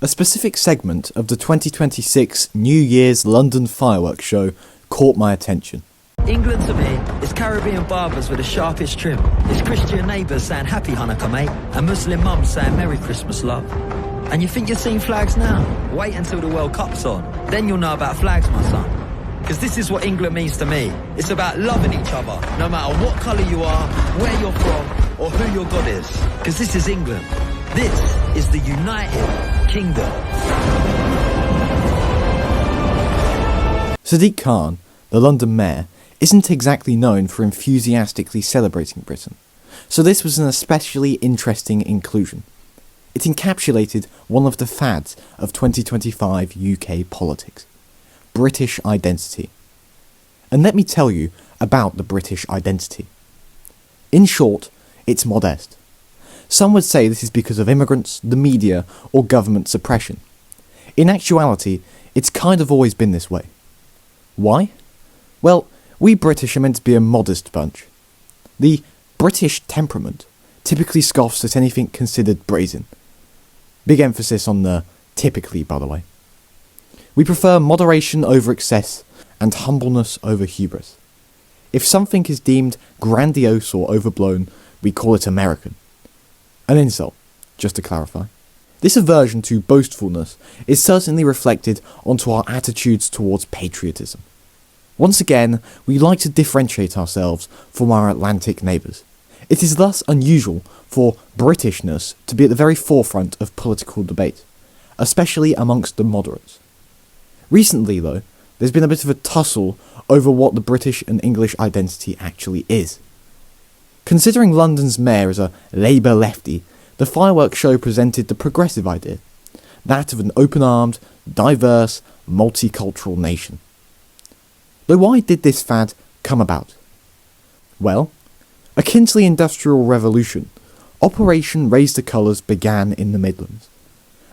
A specific segment of the 2026 New Year's London fireworks show caught my attention. England to me is Caribbean barbers with the sharpest trim. It's Christian neighbours saying Happy Hanukkah, mate, and Muslim mums saying Merry Christmas, love. And you think you're seeing flags now? Wait until the World Cup's on. Then you'll know about flags, my son. Because this is what England means to me. It's about loving each other, no matter what colour you are, where you're from, or who your God is. Because this is England. This is the United Kingdom. Sadiq Khan, the London mayor, isn't exactly known for enthusiastically celebrating Britain, so this was an especially interesting inclusion. It encapsulated one of the fads of 2025 UK politics: British identity. And let me tell you about the British identity. In short, it's modest. Some would say this is because of immigrants, the media, or government suppression. In actuality, it's kind of always been this way. Why? Well, we British are meant to be a modest bunch. The British temperament typically scoffs at anything considered brazen. Big emphasis on the typically, by the way. We prefer moderation over excess and humbleness over hubris. If something is deemed grandiose or overblown, we call it American. An insult, just to clarify. This aversion to boastfulness is certainly reflected onto our attitudes towards patriotism. Once again, we like to differentiate ourselves from our Atlantic neighbours. It is thus unusual for Britishness to be at the very forefront of political debate, especially amongst the moderates. Recently, though, there's been a bit of a tussle over what the British and English identity actually is. Considering London's mayor as a Labour lefty, the fireworks show presented the progressive idea, that of an open-armed, diverse, multicultural nation. Though why did this fad come about? Well, akin to the Industrial Revolution, Operation Raise the Colours began in the Midlands.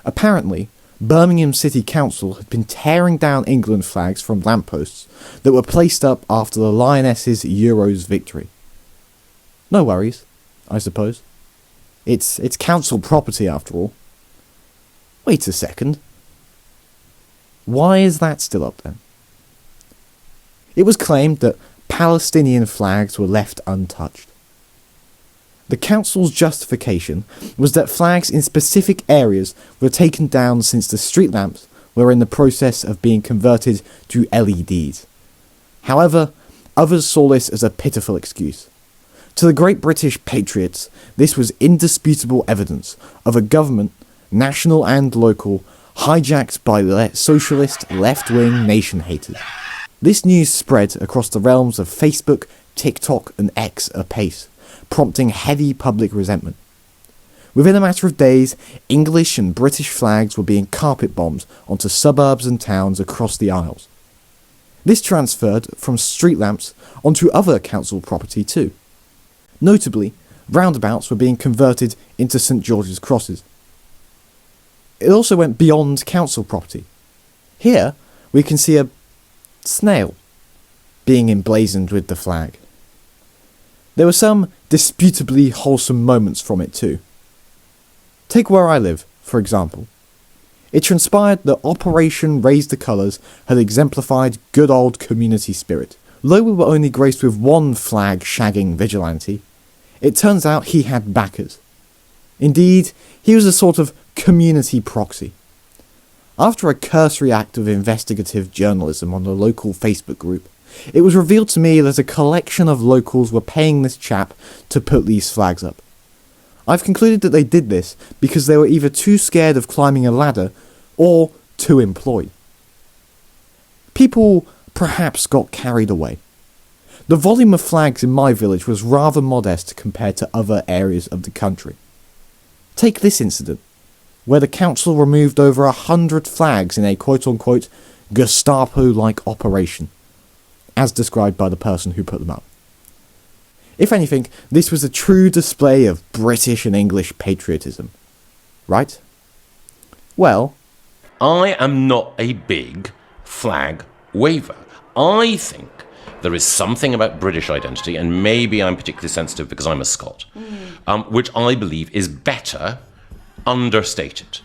Apparently, Birmingham City Council had been tearing down England flags from lampposts that were placed up after the Lionesses' Euros victory. No worries, I suppose. It's council property after all. Wait a second. Why is that still up then? It was claimed that Palestinian flags were left untouched. The council's justification was that flags in specific areas were taken down since the street lamps were in the process of being converted to LEDs. However, others saw this as a pitiful excuse. To the great British patriots, this was indisputable evidence of a government, national and local, hijacked by socialist left-wing nation haters. This news spread across the realms of Facebook, TikTok and X apace, prompting heavy public resentment. Within a matter of days, English and British flags were being carpet bombed onto suburbs and towns across the Isles. This transferred from street lamps onto other council property too. Notably, roundabouts were being converted into St George's crosses. It also went beyond council property. Here, we can see a snail being emblazoned with the flag. There were some disputably wholesome moments from it too. Take where I live, for example. It transpired that Operation Raise the Colours had exemplified good old community spirit. Though we were only graced with one flag-shagging vigilante, it turns out he had backers. Indeed, he was a sort of community proxy. After a cursory act of investigative journalism on the local Facebook group, it was revealed to me that a collection of locals were paying this chap to put these flags up. I've concluded that they did this because they were either too scared of climbing a ladder or too employed. People perhaps got carried away. The volume of flags in my village was rather modest compared to other areas of the country. Take this incident, where the council removed over 100 flags in a quote-unquote Gestapo-like operation, as described by the person who put them up. If anything, this was a true display of British and English patriotism. Right? Well, I am not a big flag waver. I think there is something about British identity, and maybe I'm particularly sensitive because I'm a Scot, which I believe is better understated.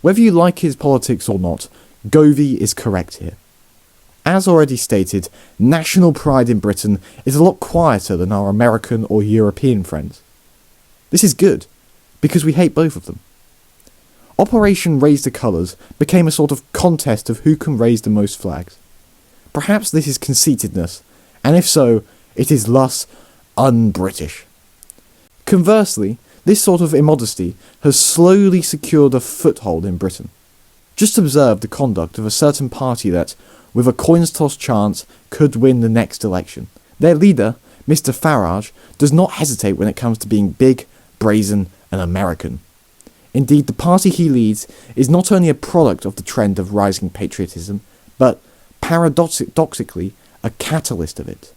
Whether you like his politics or not, Govey is correct here. As already stated, national pride in Britain is a lot quieter than our American or European friends. This is good, because we hate both of them. Operation Raise the Colours became a sort of contest of who can raise the most flags. Perhaps this is conceitedness, and if so, it is thus un-British. Conversely, this sort of immodesty has slowly secured a foothold in Britain. Just observe the conduct of a certain party that, with a coin's toss chance, could win the next election. Their leader, Mr. Farage, does not hesitate when it comes to being big, brazen, and American. Indeed, the party he leads is not only a product of the trend of rising patriotism, but, paradoxically, a catalyst of it.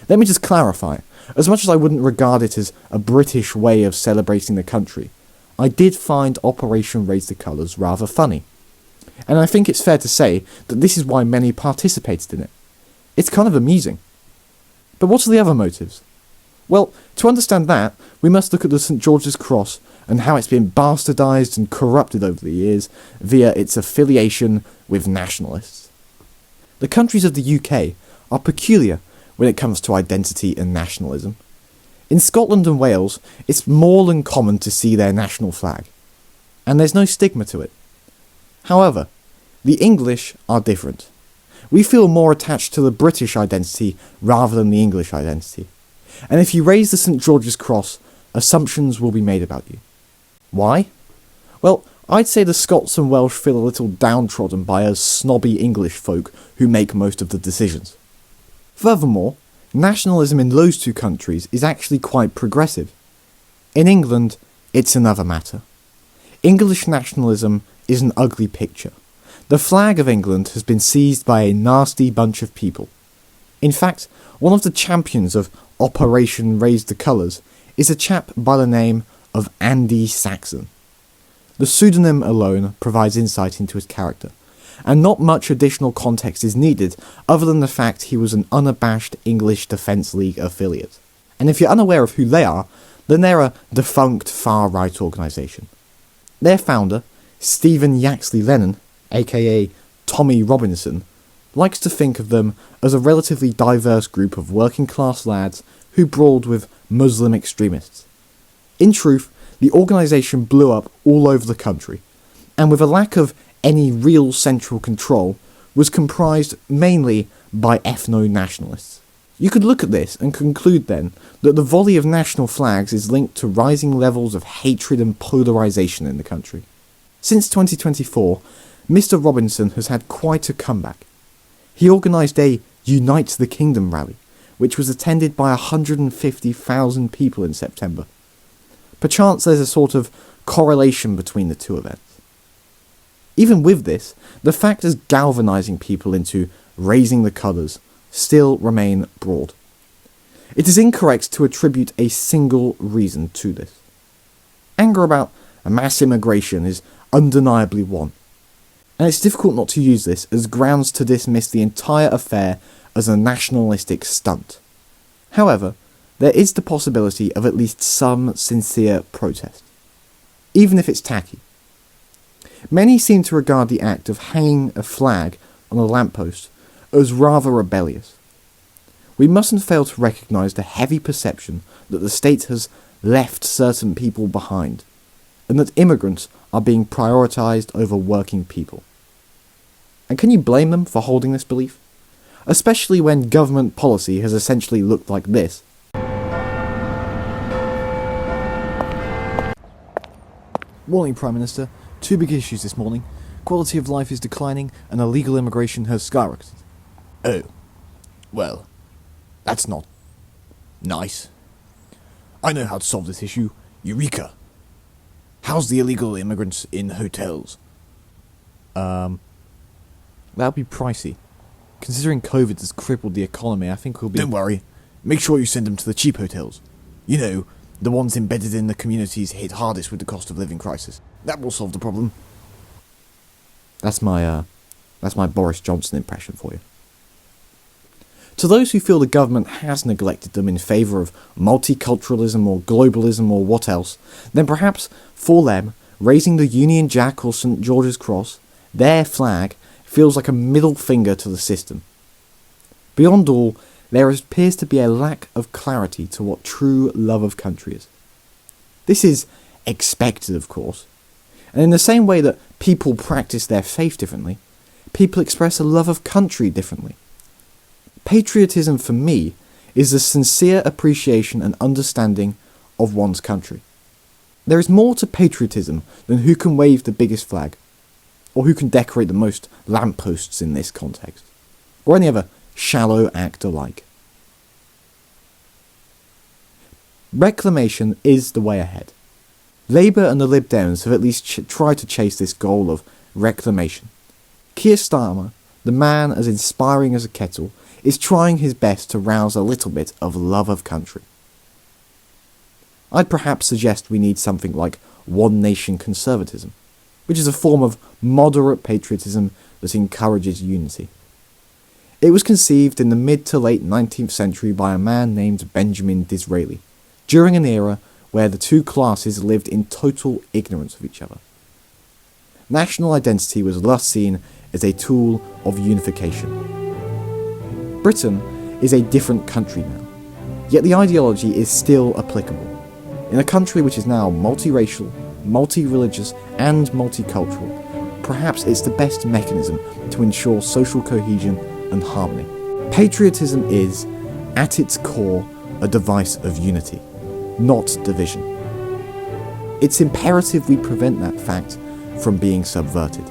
Let me just clarify, as much as I wouldn't regard it as a British way of celebrating the country, I did find Operation Raise the Colours rather funny. And I think it's fair to say that this is why many participated in it. It's kind of amusing. But what are the other motives? Well, to understand that, we must look at the St. George's Cross and how it's been bastardised and corrupted over the years via its affiliation with nationalists. The countries of the UK are peculiar when it comes to identity and nationalism. In Scotland and Wales, it's more than common to see their national flag, and there's no stigma to it. However, the English are different. We feel more attached to the British identity rather than the English identity. And if you raise the St. George's Cross, assumptions will be made about you. Why? Well, I'd say the Scots and Welsh feel a little downtrodden by us snobby English folk who make most of the decisions. Furthermore, nationalism in those two countries is actually quite progressive. In England, it's another matter. English nationalism is an ugly picture. The flag of England has been seized by a nasty bunch of people. In fact, one of the champions of Operation Raise the Colours is a chap by the name of Andy Saxon. The pseudonym alone provides insight into his character, and not much additional context is needed other than the fact he was an unabashed English Defence League affiliate. And if you're unaware of who they are, then they're a defunct far-right organisation. Their founder, Stephen Yaxley Lennon, aka Tommy Robinson, likes to think of them as a relatively diverse group of working-class lads who brawled with Muslim extremists. In truth, the organisation blew up all over the country, and with a lack of any real central control, was comprised mainly by ethno-nationalists. You could look at this and conclude then that the volley of national flags is linked to rising levels of hatred and polarisation in the country. Since 2024, Mr. Robinson has had quite a comeback. He organised a Unite the Kingdom rally, which was attended by 150,000 people in September. Perchance there's a sort of correlation between the two events. Even with this, the factors galvanising people into raising the colours still remain broad. It is incorrect to attribute a single reason to this. Anger about mass immigration is undeniably one, and it's difficult not to use this as grounds to dismiss the entire affair as a nationalistic stunt. However, there is the possibility of at least some sincere protest, even if it's tacky. Many seem to regard the act of hanging a flag on a lamppost as rather rebellious. We mustn't fail to recognise the heavy perception that the state has left certain people behind, and that immigrants are being prioritised over working people. And can you blame them for holding this belief? Especially when government policy has essentially looked like this. Morning, Prime Minister. Two big issues this morning. Quality of life is declining and illegal immigration has skyrocketed. Oh. Well, that's not nice. I know how to solve this issue. Eureka! How's the illegal immigrants in hotels? That'll be pricey. Considering COVID has crippled the economy, I think we'll be... Don't worry. Make sure you send them to the cheap hotels. You know, the ones embedded in the communities hit hardest with the cost of living crisis. That will solve the problem. That's my Boris Johnson impression for you. To those who feel the government has neglected them in favour of multiculturalism or globalism or what else, then perhaps, for them, raising the Union Jack or St. George's Cross, their flag, feels like a middle finger to the system. Beyond all, there appears to be a lack of clarity to what true love of country is. This is expected, of course, and in the same way that people practice their faith differently, people express a love of country differently. Patriotism for me is the sincere appreciation and understanding of one's country. There is more to patriotism than who can wave the biggest flag, or who can decorate the most lampposts in this context, or any other shallow act alike. Reclamation is the way ahead. Labour and the Lib Dems have at least tried to chase this goal of reclamation. Keir Starmer, the man as inspiring as a kettle, is trying his best to rouse a little bit of love of country. I'd perhaps suggest we need something like one nation conservatism, which is a form of moderate patriotism that encourages unity. It was conceived in the mid to late 19th century by a man named Benjamin Disraeli, during an era where the two classes lived in total ignorance of each other. National identity was thus seen as a tool of unification. Britain is a different country now, yet the ideology is still applicable. In a country which is now multiracial, multi-religious and multicultural, perhaps it's the best mechanism to ensure social cohesion and harmony. Patriotism is, at its core, a device of unity, not division. It's imperative we prevent that fact from being subverted.